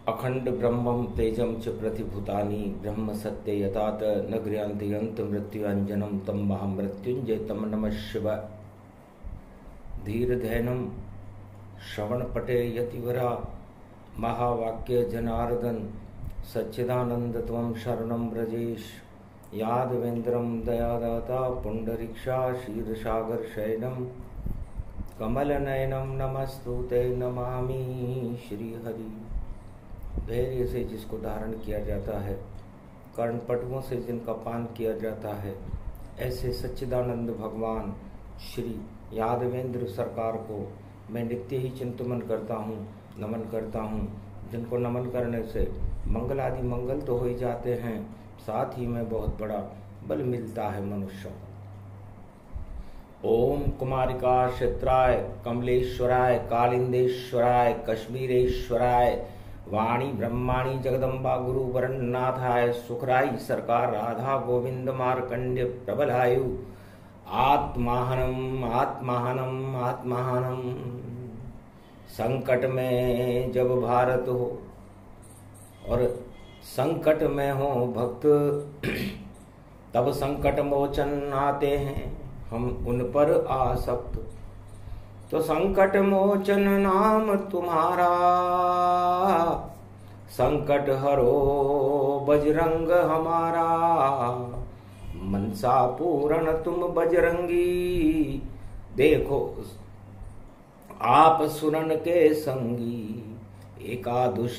अखंड ब्रह्मं तेजं च प्रतिभूतानि ब्रह्म सत्य यतात न गृह्णन्ति यन्त मृत्युञ्जनं तं महामृत्युञ्जय तं नमः शिवाय। धीरधैर्यं श्रवणपटे यतिवरा महावाक्य जनार्दन सच्चिदानंद त्वं शरणं व्रजेश। यादवेन्द्रं दयादाता पुंडरीक्षा क्षीरसागर शयनं कमलनयनं नमस्तुते नमामि श्रीहरि। धैर्य से जिसको धारण किया जाता है, कर्णपटुओं से जिनका पान किया जाता है, ऐसे सच्चिदानंद भगवान श्री यादवेंद्र सरकार को मैं नित्य ही चिंतन करता हूँ, नमन करता हूँ। जिनको नमन करने से मंगल आदि मंगल तो हो ही जाते हैं, साथ ही में बहुत बड़ा बल मिलता है मनुष्य। ओम कुमारिका क्षेत्राय कमलेश्वराय कालिंदेश्वराय कश्मीरेश्वराय वाणी ब्रह्माणी जगदम्बा गुरु वरन्नाथाय सुखराई सरकार राधा गोविंद मार्कंड्य प्रबलायु आत्माहनम आत्माहनम आत्माहनम। संकट में जब भारत हो और संकट में हो भक्त, तब संकट मोचन आते हैं हम उन पर आसक्त। तो संकट मोचन नाम तुम्हारा, संकट हरो बजरंग हमारा। मनसा पूर्ण तुम बजरंगी, देखो आप सुरन के संगी। एकादश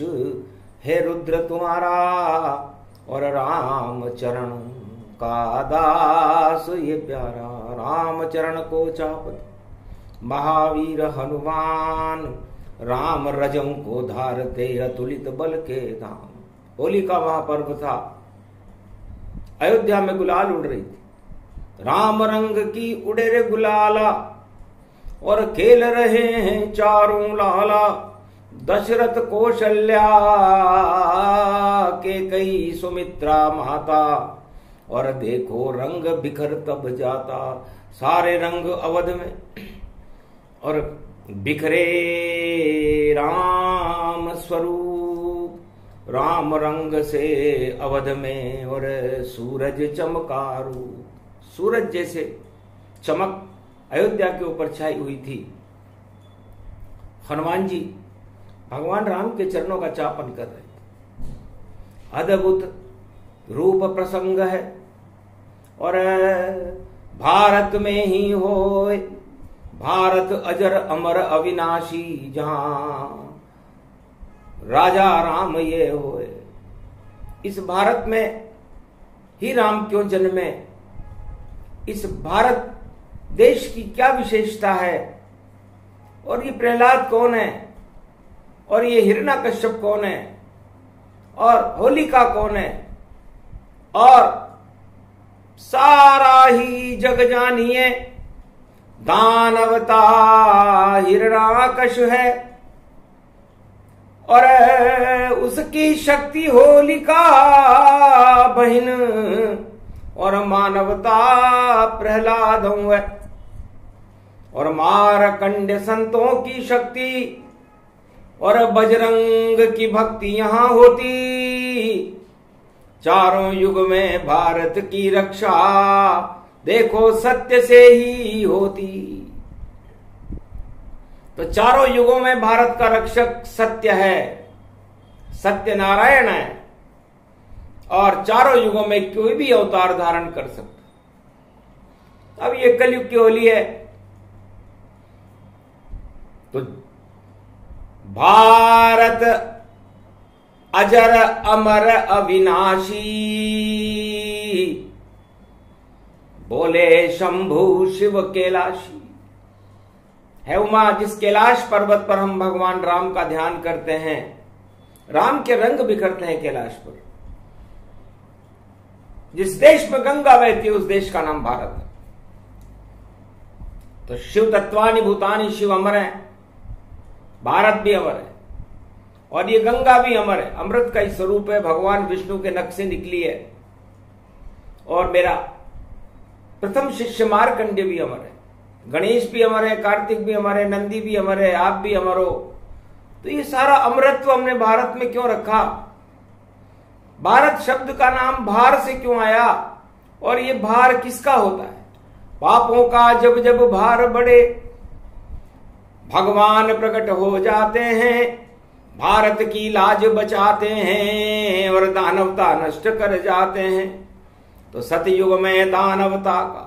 है रुद्र तुम्हारा और राम चरण का दास ये प्यारा। राम चरण को चापत महावीर हनुमान, राम रजों को धारते अतुलित बल के धाम। होली का महापर्व था, अयोध्या में गुलाल उड़ रही थी। राम रंग की उड़े रे गुलाला और खेल रहे हैं चारों लाला। दशरथ कौशल्या के कई सुमित्रा माता, और देखो रंग बिखर तब जाता। सारे रंग अवध में और बिखरे राम स्वरूप। राम रंग से अवध में और सूरज चमकारू। सूरज जैसे चमक अयोध्या के ऊपर छाई हुई थी। हनुमान जी भगवान राम के चरणों का चापन कर रहे थे। अद्भुत रूप प्रसंग है और भारत में ही होए, भारत अजर अमर अविनाशी, जहां राजा राम ये होए। इस भारत में ही राम क्यों जन्मे? इस भारत देश की क्या विशेषता है? और ये प्रहलाद कौन है? और ये हिरण्यकश्यप कौन है? और होलिका कौन है? और सारा ही जग जानिए दानवता हिरण्याकश है, और उसकी शक्ति होलिका बहन, और मानवता प्रहलाद है, और मारकंड संतों की शक्ति, और बजरंग की भक्ति यहां होती। चारों युग में भारत की रक्षा देखो सत्य से ही होती। तो चारों युगों में भारत का रक्षक सत्य है, सत्य नारायण है, और चारों युगों में कोई भी अवतार धारण कर सकता। अब ये कलयुग की होली है, तो भारत अजर अमर अविनाशी, बोले शंभु शिव कैलाशी। है उमा जिस कैलाश पर्वत पर हम भगवान राम का ध्यान करते हैं, राम के रंग बिखरते हैं कैलाश पर। जिस देश में गंगा बहती है उस देश का नाम भारत है। तो शिव तत्वानि भूतानि, शिव अमर है, भारत भी अमर है, और ये गंगा भी अमर है। अमृत का ही स्वरूप है, भगवान विष्णु के नख से निकली है। और मेरा प्रथम शिष्य मार्कंड्य भी अमर है, गणेश भी अमर है, कार्तिक भी अमर है, नंदी भी अमर है, आप भी अमर हो। तो ये सारा अमरत्व हमने भारत में क्यों रखा? भारत शब्द का नाम भार से क्यों आया? और ये भार किसका होता है? पापों का जब जब भार बढ़े भगवान प्रकट हो जाते हैं, भारत की लाज बचाते हैं और दानवता नष्ट कर जाते हैं। तो सतयुग में दानवता का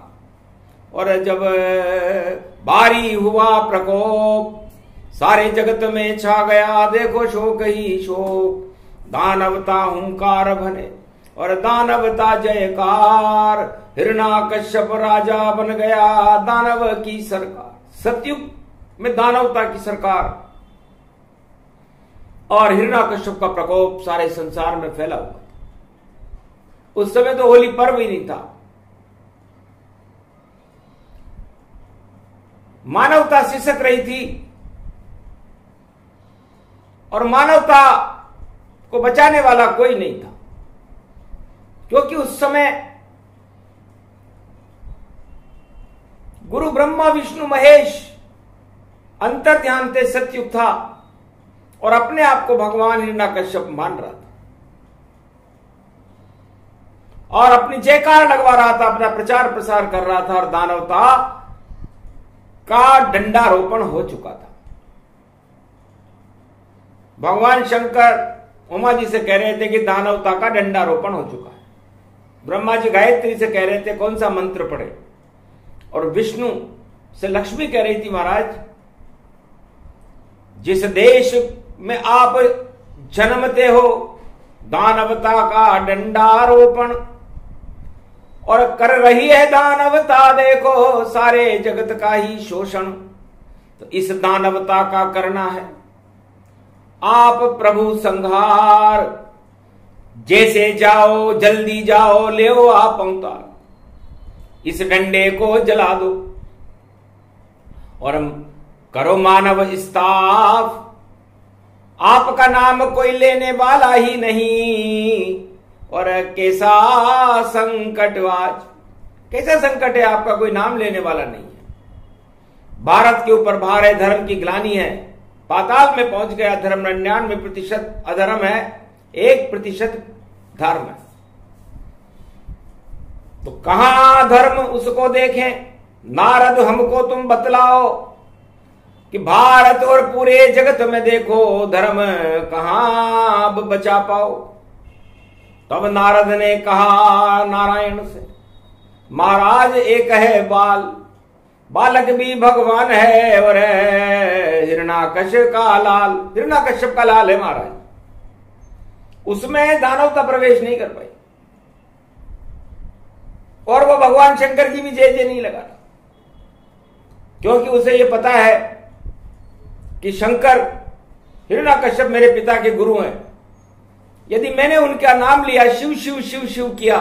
और जब भारी हुआ प्रकोप सारे जगत में छा गया, देखो शोक ही शोक, दानवता हुंकार बने और दानवता जयकार, हिरण्याकश्यप राजा बन गया दानव की सरकार। सतयुग में दानवता की सरकार और हिरण्याकश्यप का प्रकोप सारे संसार में फैला हुआ था। उस समय तो होली पर्व ही नहीं था। मानवता सिसक रही थी और मानवता को बचाने वाला कोई नहीं था, क्योंकि उस समय गुरु ब्रह्मा विष्णु महेश अंतर ध्यान थे, सतयुग था और अपने आप को भगवान हिरण्याकश्यप मान रहा था और अपनी जयकार लगवा रहा था, अपना प्रचार प्रसार कर रहा था और दानवता का डंडारोपण हो चुका था। भगवान शंकर उमा जी से कह रहे थे कि दानवता का डंडारोपण हो चुका है। ब्रह्मा जी गायत्री से कह रहे थे कौन सा मंत्र पढ़े, और विष्णु से लक्ष्मी कह रही थी महाराज जिस देश में आप जन्मते हो दानवता का डंडारोपण और कर रही है दानवता, देखो सारे जगत का ही शोषण। तो इस दानवता का करना है आप प्रभु संहार, जैसे जाओ जल्दी जाओ ले आप अवतार, इस डंडे को जला दो और करो मानव स्ताप, आपका नाम कोई लेने वाला ही नहीं। और कैसा संकट आज, कैसा संकट है, आपका कोई नाम लेने वाला नहीं है। भारत के ऊपर भार है, धर्म की ग्लानि है, पाताल में पहुंच गया धर्म, 99% अधर्म है, 1% धर्म है। तो कहां धर्म उसको देखें? नारद हमको तुम बतलाओ कि भारत और पूरे जगत में देखो धर्म कहां अब बचा पाओ। तब नारद ने कहा नारायण से, महाराज एक है बाल, बालक भी भगवान है और हिरण्याकश्यप का लाल, हिरण्याकश्यप का लाल है महाराज, उसमें दानवता प्रवेश नहीं कर पाई। और वो भगवान शंकर जी भी जय जय नहीं लगा, क्योंकि उसे ये पता है कि शंकर हिरण्याकश्यप मेरे पिता के गुरु हैं, यदि मैंने उनका नाम लिया, शिव शिव शिव शिव किया,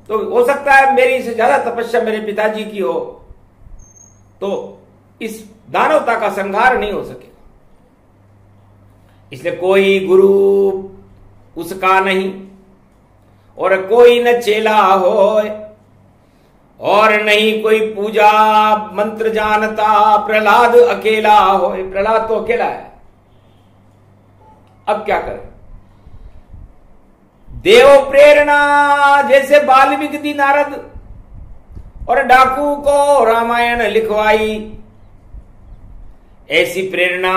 तो हो सकता है मेरी से ज्यादा तपस्या मेरे पिताजी की हो, तो इस दानवता का संहार नहीं हो सकेगा। इसलिए कोई गुरु उसका नहीं और कोई न चेला हो और नहीं कोई पूजा मंत्र जानता, प्रहलाद अकेला हो। प्रहलाद तो अकेला है, अब क्या करें? देव प्रेरणा जैसे वाल्मीकि दी नारद और डाकू को रामायण लिखवाई, ऐसी प्रेरणा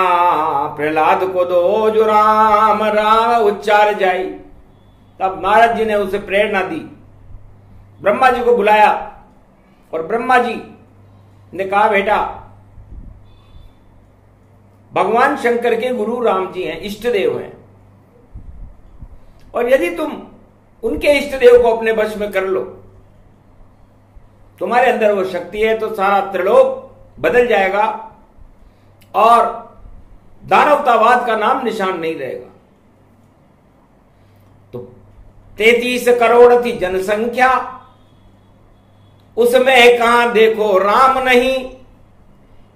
प्रहलाद को दो जो राम राम उच्चार जाई। तब नारद जी ने उसे प्रेरणा दी, ब्रह्मा जी को बुलाया और ब्रह्मा जी ने कहा बेटा भगवान शंकर के गुरु राम जी हैं, इष्ट देव हैं, और यदि तुम उनके इष्ट देव को अपने वश में कर लो, तुम्हारे अंदर वो शक्ति है, तो सारा त्रिलोक बदल जाएगा और दानवतावाद का नाम निशान नहीं रहेगा। तो 33 करोड़ थी जनसंख्या, उसमें कहां देखो राम नहीं,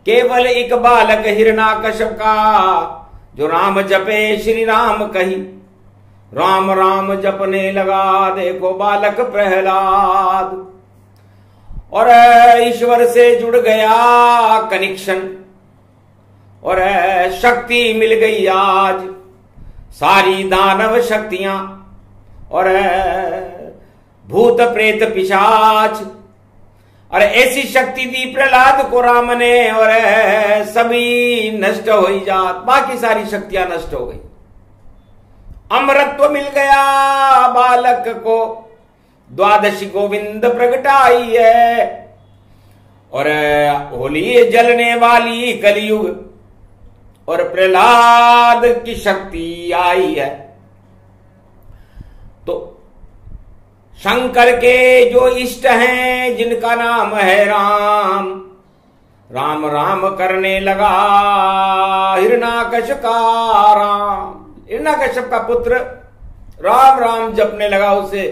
केवल एक बालक हिरण्याकश्यप का जो राम जपे श्री राम कही, राम राम जपने लगा देखो बालक प्रहलाद, और ईश्वर से जुड़ गया कनेक्शन, और शक्ति मिल गई आज, सारी दानव शक्तियां और भूत प्रेत पिशाच, और ऐसी शक्ति दी प्रहलाद को राम ने और सभी नष्ट हो ही जात, बाकी सारी शक्तियां नष्ट हो गई। अमरत्व मिल गया बालक को, द्वादशी गोविंद प्रगटाई है, और होली जलने वाली कलयुग और प्रहलाद की शक्ति आई है। तो शंकर के जो इष्ट हैं, जिनका नाम है राम, राम राम करने लगा हिरण्याकश का राम, हिरण्याकश्यप का पुत्र राम राम जपने लगा, उसे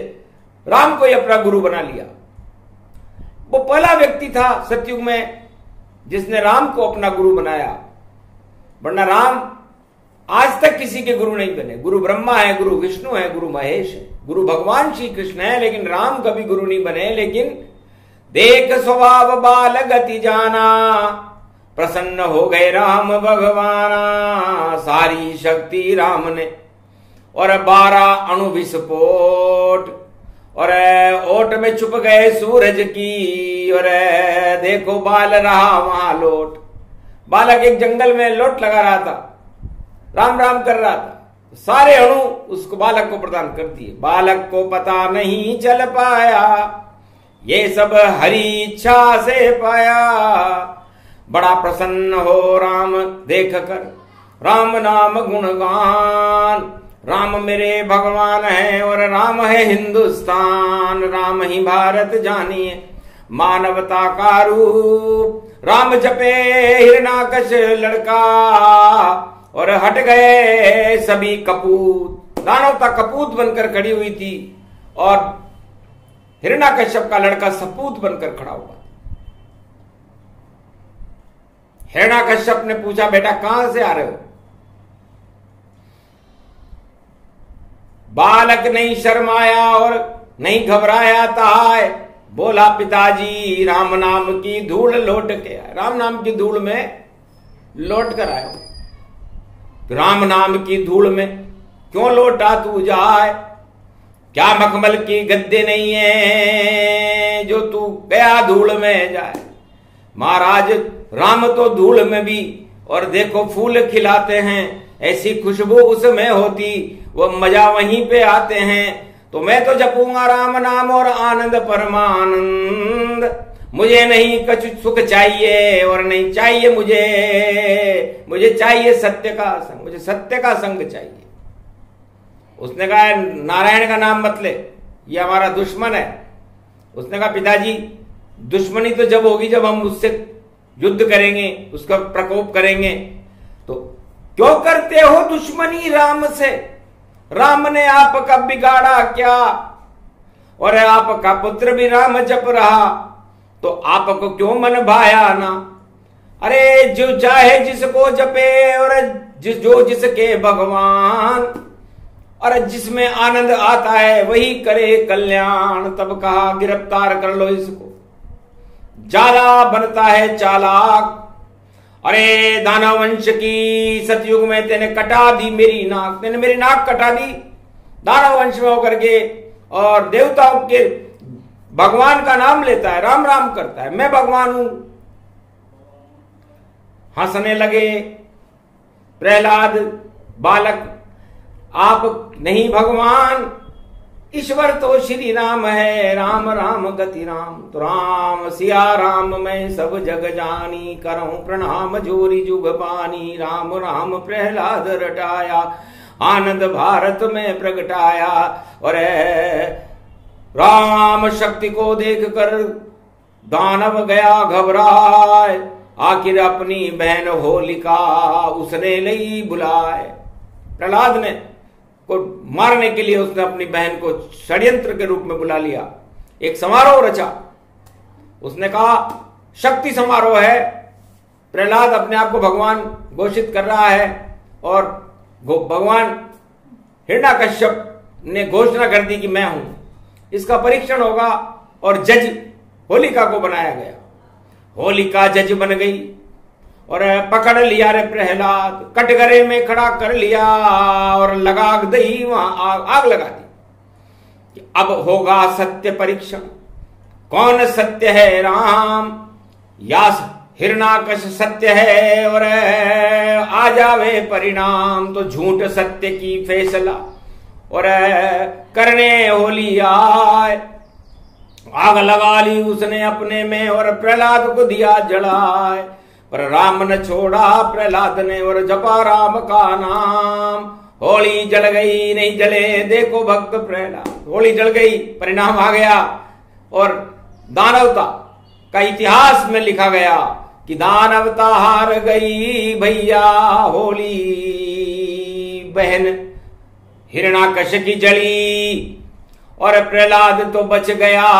राम को ही अपना गुरु बना लिया। वो पहला व्यक्ति था सतयुग में जिसने राम को अपना गुरु बनाया, वरना राम आज तक किसी के गुरु नहीं बने। गुरु ब्रह्मा है, गुरु विष्णु है, गुरु महेश है, गुरु भगवान श्री कृष्ण है, लेकिन राम कभी गुरु नहीं बने। लेकिन देख स्वभाव बाल गति जाना, प्रसन्न हो गए राम भगवाना, सारी शक्ति राम ने, और 12 अणु विस्फोट, और ओट में छुप गए सूरज की, और देखो बाल रहा वहां लोट। बालक एक जंगल में लोट लगा रहा था, राम राम कर रहा था, सारे अणु उसको बालक को प्रदान कर दिए। बालक को पता नहीं चल पाया, ये सब हरि इच्छा से पाया, बड़ा प्रसन्न हो राम देख कर राम नाम गुणगान। राम मेरे भगवान है और राम है हिंदुस्तान, राम ही भारत जानिए मानवता का रूप। राम जपे हिरण्याकश लड़का, और हट गए सभी कपूत। दानवता कपूत बनकर खड़ी हुई थी और हिरण्याकश्यप का लड़का सपूत बनकर खड़ा हुआ। हिरण्याकश्यप ने पूछा, बेटा कहां से आ रहे हो? बालक नहीं शर्माया और नहीं घबराया था, बोला पिताजी राम नाम की धूल लौट के आए। राम नाम की धूल में लौट कर आया। राम नाम की धूल में क्यों लौटा तू जाए? क्या मखमल की गद्दे नहीं है जो तू गया धूल में जाए? महाराज राम तो धूल में भी, और देखो फूल खिलाते हैं, ऐसी खुशबू उसमें होती, वो मजा वहीं पे आते हैं। तो मैं तो जपूंगा राम नाम और आनंद परमानंद। मुझे नहीं कुछ सुख चाहिए और नहीं चाहिए मुझे चाहिए सत्य का संग, मुझे सत्य का संग चाहिए। उसने कहा नारायण का नाम मत ले, ये हमारा दुश्मन है। उसने कहा पिताजी दुश्मनी तो जब होगी जब हम उससे युद्ध करेंगे, उसका प्रकोप करेंगे। तो क्यों करते हो दुश्मनी राम से? राम ने आपका बिगाड़ा क्या? और आपका पुत्र भी राम जप रहा, तो आपको क्यों मन भाया ना? अरे जो चाहे जिसको जपे और जो जिसके भगवान, और जिसमें आनंद आता है वही करे कल्याण। तब कहा गिरफ्तार कर लो इसको, ज्यादा बनता है चालाक। अरे दानव वंश की सतयुग में तेने कटा दी मेरी नाक, तेने मेरी नाक कटा दी दानव वंश में होकर के, और देवताओं के भगवान का नाम लेता है, राम राम करता है, मैं भगवान हूं। हंसने लगे प्रहलाद बालक, आप नहीं भगवान, ईश्वर तो श्री राम है, राम राम गति राम। तो राम सिया राम मैं सब जग जानी, करऊं प्रणाम जोरी जुग पानी। राम राम प्रहलाद रटाया, आनंद भारत में प्रगटाया। और राम शक्ति को देखकर दानव गया घबराए, आखिर अपनी बहन होलिका उसने नहीं बुलाए। प्रहलाद ने को मारने के लिए उसने अपनी बहन को षड्यंत्र के रूप में बुला लिया, एक समारोह रचा। उसने कहा शक्ति समारोह है, प्रहलाद अपने आप को भगवान घोषित कर रहा है, और भगवान हिरण्याकश्यप ने घोषणा कर दी कि मैं हूं। इसका परीक्षण होगा, और जज होलिका को बनाया गया। होलिका जज बन गई और पकड़ लिया रे प्रहलाद, कटघरे में खड़ा कर लिया और लगा दी वहां आग लगा दी। अब होगा सत्य परीक्षण, कौन सत्य है राम या हिरणाकश सत्य है, और आ जावे परिणाम तो झूठ सत्य की फैसला, और करने होली आए। आग लगा ली उसने अपने में और प्रहलाद को दिया जलाए, पर राम न छोड़ा प्रहलाद ने और जपा राम का नाम। होली जल गई नहीं जले देखो भक्त प्रहलाद, होली जल गई, परिणाम आ गया और दानवता का इतिहास में लिखा गया कि दानवता हार गई भैया, होली बहन हिरणाकश की जली और प्रहलाद तो बच गया।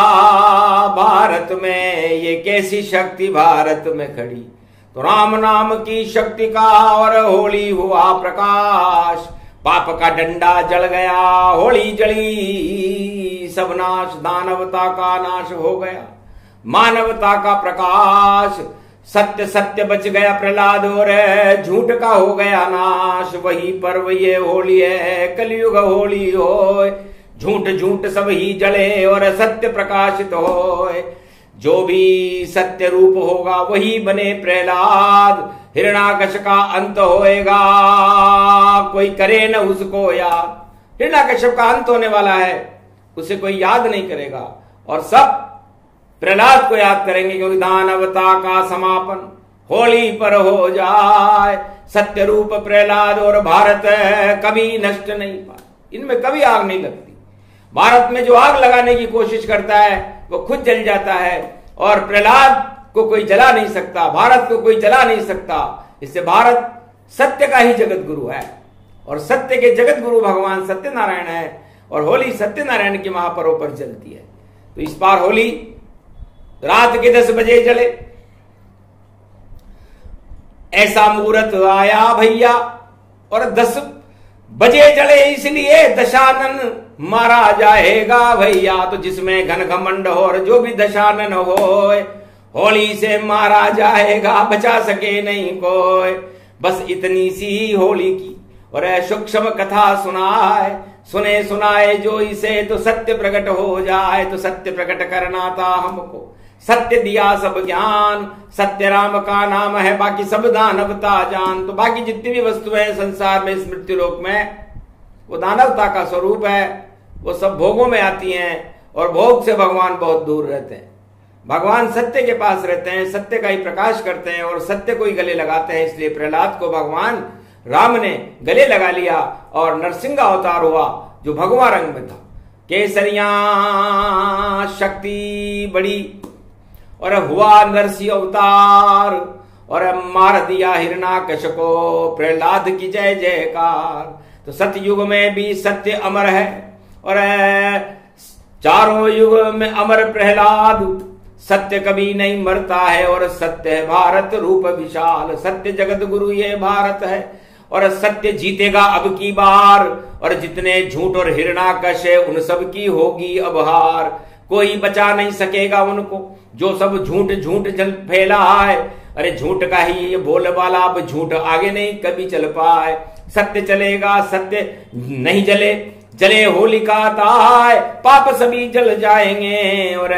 भारत में ये कैसी शक्ति भारत में खड़ी, तो राम नाम की शक्ति का और होली हुआ प्रकाश। पाप का डंडा जल गया, होली जली, सब नाश, दानवता का नाश हो गया, मानवता का प्रकाश। सत्य सत्य बच गया प्रहलाद और झूठ का हो गया नाश। वही पर्व ये होली है, कलयुग होली होय, झूठ झूठ सब ही जले और सत्य प्रकाशित होय। जो भी सत्य रूप होगा वही बने प्रहलाद, हिरणाकश का अंत होएगा, कोई करे न उसको याद। हिरणाकश्यप का अंत होने वाला है, उसे कोई याद नहीं करेगा और सब प्रहलाद को याद करेंगे, क्योंकि दानवता का समापन होली पर हो जाए। सत्य रूप प्रहलाद और भारत कभी नष्ट नहीं पाए, इनमें कभी आग नहीं लगती। भारत में जो आग लगाने की कोशिश करता है वो खुद जल जाता है, और प्रहलाद को कोई जला नहीं सकता, भारत को कोई जला नहीं सकता। इससे भारत सत्य का ही जगत गुरु है, और सत्य के जगत गुरु भगवान सत्यनारायण है, और होली सत्यनारायण के महापर्व पर जलती है। तो इस बार होली रात के 10 बजे जले, ऐसा मुहूर्त आया भैया, और 10 बजे जले इसलिए दशानन मारा जाएगा भैया। तो जिसमें घन घमंड हो और जो भी दशानन हो, होली से मारा जाएगा, बचा सके नहीं कोई। बस इतनी सी होली की और सूक्ष्म कथा सुनाए, सुने सुनाए जो इसे, तो सत्य प्रकट हो जाए। तो सत्य प्रकट करना था हमको, सत्य दिया सब ज्ञान, सत्य राम का नाम है, बाकी सब दानवता जान। तो बाकी जितनी भी वस्तुएं संसार में, इस मृत्यु लोक में, वो दानवता का स्वरूप है, वो सब भोगों में आती हैं, और भोग से भगवान बहुत दूर रहते हैं। भगवान सत्य के पास रहते हैं, सत्य का ही प्रकाश करते हैं, और सत्य को ही गले लगाते हैं। इसलिए प्रहलाद को भगवान राम ने गले लगा लिया और नरसिंह अवतार हुआ, जो भगवा रंग में था। केसरिया शक्ति बड़ी और हुआ नरसिंह अवतार, और मार दिया हिरणाकश को, प्रहलाद की जय जयकार। तो सतयुग में भी सत्य अमर है, और चारों युग में अमर प्रहलाद। सत्य कभी नहीं मरता है, और सत्य है भारत रूप विशाल। सत्य जगत गुरु ये भारत है, और सत्य जीतेगा अब की बार। और जितने झूठ और हिरणाकश है उन सब की होगी अब हार। कोई बचा नहीं सकेगा उनको, जो सब झूठ झूठ जल फैला है। अरे झूठ का ही ये बोल वाला, अब झूठ आगे नहीं कभी चल पाए। सत्य चलेगा, सत्य नहीं जले, जले होलिका ताय, पाप सभी जल जाएंगे, और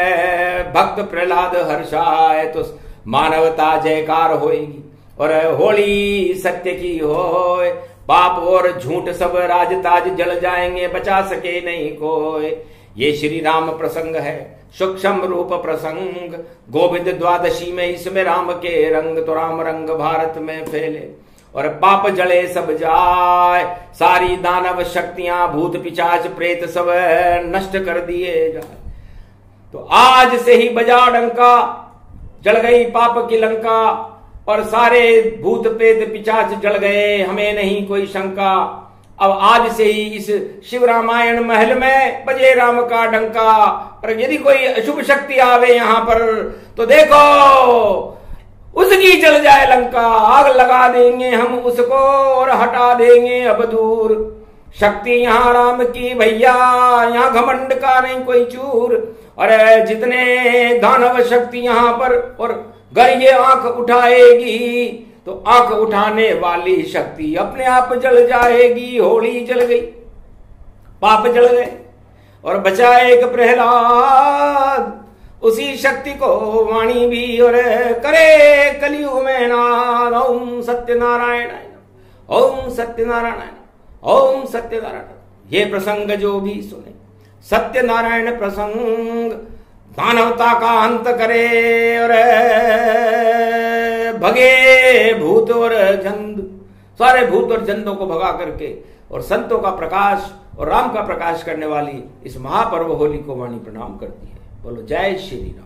भक्त प्रहलाद हर्षाए। तो मानवता जयकार होएगी, और होली सत्य की होए। पाप और झूठ सब राजताज जल जाएंगे, बचा सके नहीं कोई। ये श्री राम प्रसंग है, सूक्ष्म रूप प्रसंग। गोविंद द्वादशी में इसमें राम के रंग, तो राम रंग भारत में फैले, और पाप जले सब जाए। सारी दानव शक्तियां, भूत पिशाच प्रेत सब नष्ट कर दिए जाए। तो आज से ही बजा डंका, जल गई पाप की लंका, और सारे भूत प्रेत पिशाच जल गए, हमें नहीं कोई शंका। अब आज से ही इस शिव रामायण महल में बजे राम का डंका। पर यदि कोई अशुभ शक्ति आवे यहाँ पर, तो देखो उसकी जल जाए लंका। आग लगा देंगे हम उसको, और हटा देंगे अब दूर। शक्ति यहाँ राम की भैया, यहाँ घमंड का नहीं कोई चूर। और जितने दानव शक्ति यहाँ पर, और गर ये आंख उठाएगी तो आंख उठाने वाली शक्ति अपने आप जल जाएगी। होली जल गई, पाप जल गए, और बचा एक प्रहलाद। उसी शक्ति को वाणी भी और करे कलयुग में नाद। ओम सत्यनारायण, ओम सत्यनारायण, ओम सत्यनारायण। ये प्रसंग जो भी सुने, सत्यनारायण प्रसंग मानवता का अंत करे और भगे भूत और जंद, सारे भूत और जंदों को भगा करके, और संतों का प्रकाश और राम का प्रकाश करने वाली इस महापर्व होली को वाणी प्रणाम करती है। बोलो जय श्री राम।